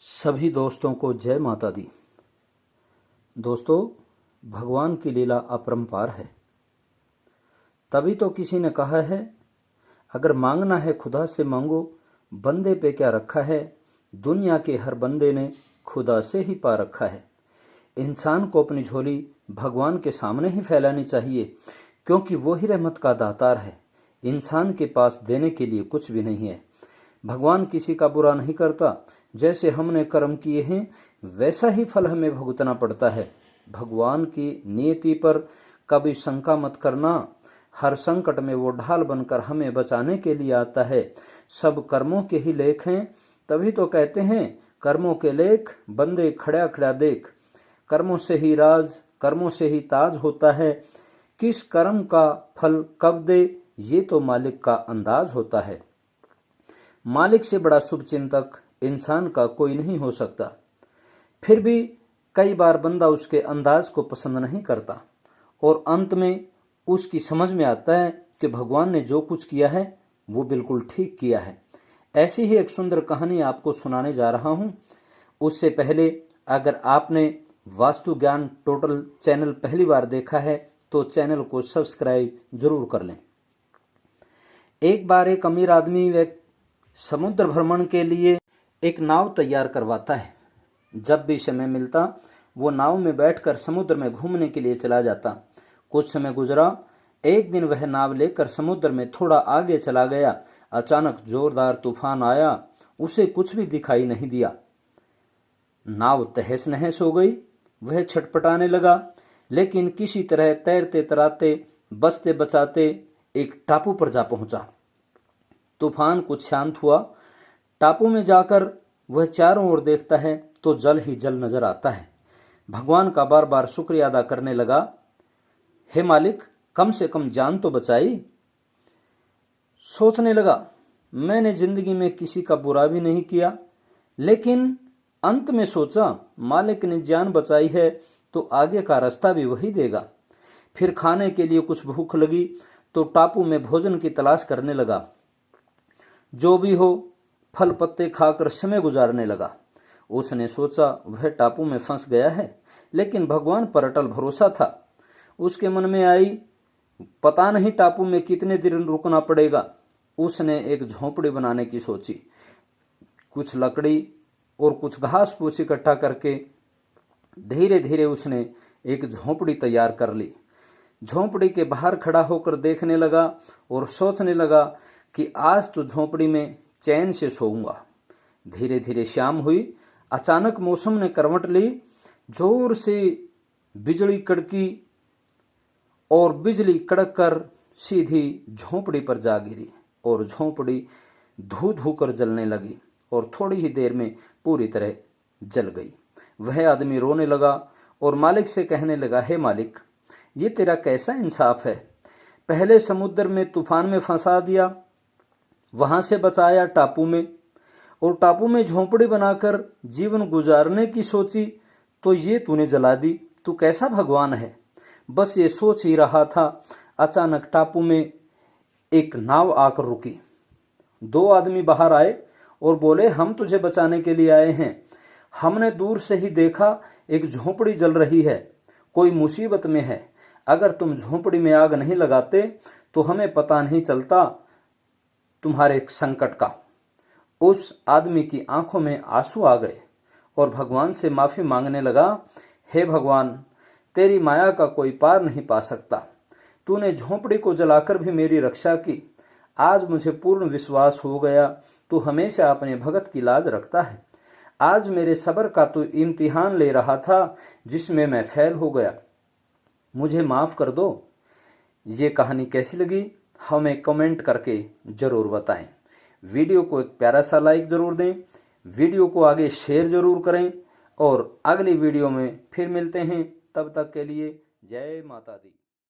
सभी दोस्तों को जय माता दी। दोस्तों, भगवान की लीला अपरंपार है। तभी तो किसी ने कहा है, अगर मांगना है खुदा से मांगो, बंदे पे क्या रखा है। दुनिया के हर बंदे ने खुदा से ही पा रखा है। इंसान को अपनी झोली भगवान के सामने ही फैलानी चाहिए, क्योंकि वो ही रहमत का दातार है। इंसान के पास देने के लिए कुछ भी नहीं है। भगवान किसी का बुरा नहीं करता। जैसे हमने कर्म किए हैं वैसा ही फल हमें भुगतना पड़ता है। भगवान की नियति पर कभी शंका मत करना। हर संकट में वो ढाल बनकर हमें बचाने के लिए आता है। सब कर्मों के ही लेख हैं, तभी तो कहते हैं कर्मों के लेख बंदे खड़ा खड़ा देख। कर्मों से ही राज, कर्मों से ही ताज होता है। किस कर्म का फल कब दे, ये तो मालिक का अंदाज होता है। मालिक से बड़ा शुभ चिंतक इंसान का कोई नहीं हो सकता। फिर भी कई बार बंदा उसके अंदाज को पसंद नहीं करता और अंत में उसकी समझ में आता है कि भगवान ने जो कुछ किया है वो बिल्कुल ठीक किया है। ऐसी ही एक सुंदर कहानी आपको सुनाने जा रहा हूं। उससे पहले अगर आपने वास्तु ज्ञान टोटल चैनल पहली बार देखा है तो चैनल को सब्सक्राइब जरूर कर लें। एक बार एक अमीर आदमी वे समुद्र भ्रमण के लिए एक नाव तैयार करवाता है। जब भी समय मिलता वो नाव में बैठकर समुद्र में घूमने के लिए चला जाता। कुछ समय गुजरा। एक दिन वह नाव लेकर समुद्र में थोड़ा आगे चला गया। अचानक जोरदार तूफान आया। उसे कुछ भी दिखाई नहीं दिया। नाव तहस नहस हो गई। वह छटपटाने लगा, लेकिन किसी तरह तैरते तराते बचते बचाते एक टापू पर जा पहुंचा। तूफान कुछ शांत हुआ। टापू में जाकर वह चारों ओर देखता है तो जल ही जल नजर आता है। भगवान का बार बार शुक्रिया अदा करने लगा। हे मालिक, कम से कम जान तो बचाई। सोचने लगा, मैंने जिंदगी में किसी का बुरा भी नहीं किया, लेकिन अंत में सोचा मालिक ने जान बचाई है तो आगे का रास्ता भी वही देगा। फिर खाने के लिए कुछ भूख लगी तो टापू में भोजन की तलाश करने लगा। जो भी हो, फल पत्ते खाकर समय गुजारने लगा। उसने सोचा वह टापू में फंस गया है, लेकिन भगवान पर अटल भरोसा था। उसके मन में आई, पता नहीं टापू में कितने दिन रुकना पड़ेगा। उसने एक झोंपड़ी बनाने की सोची। कुछ लकड़ी और कुछ घास फूस इकट्ठा करके धीरे धीरे उसने एक झोंपड़ी तैयार कर ली। झोंपड़ी के बाहर खड़ा होकर देखने लगा और सोचने लगा कि आज तो झोंपड़ी में चैन से सोऊंगा। धीरे धीरे शाम हुई। अचानक मौसम ने करवट ली। जोर से बिजली कड़की और बिजली कड़क कर सीधी झोंपड़ी पर जा गिरी और झोंपड़ी धू धू कर जलने लगी और थोड़ी ही देर में पूरी तरह जल गई। वह आदमी रोने लगा और मालिक से कहने लगा, हे मालिक, ये तेरा कैसा इंसाफ है। पहले समुद्र में तूफान में फंसा दिया, वहां से बचाया टापू में, और टापू में झोंपड़ी बनाकर जीवन गुजारने की सोची तो ये तूने जला दी। तू कैसा भगवान है। बस ये सोच ही रहा था, अचानक टापू में एक नाव आकर रुकी। दो आदमी बाहर आए और बोले, हम तुझे बचाने के लिए आए हैं। हमने दूर से ही देखा एक झोंपड़ी जल रही है, कोई मुसीबत में है। अगर तुम झोंपड़ी में आग नहीं लगाते तो हमें पता नहीं चलता तुम्हारे संकट का। उस आदमी की आंखों में आंसू आ गए और भगवान से माफी मांगने लगा, हे भगवान, तेरी माया का कोई पार नहीं पा सकता। तूने झोंपड़ी को जलाकर भी मेरी रक्षा की। आज मुझे पूर्ण विश्वास हो गया तू हमेशा अपने भगत की लाज रखता है। आज मेरे सब्र का तू इम्तिहान ले रहा था, जिसमें मैं फेल हो गया। मुझे माफ कर दो। ये कहानी कैसी लगी हमें कमेंट करके जरूर बताएं। वीडियो को एक प्यारा सा लाइक जरूर दें। वीडियो को आगे शेयर जरूर करें और अगली वीडियो में फिर मिलते हैं। तब तक के लिए जय माता दी।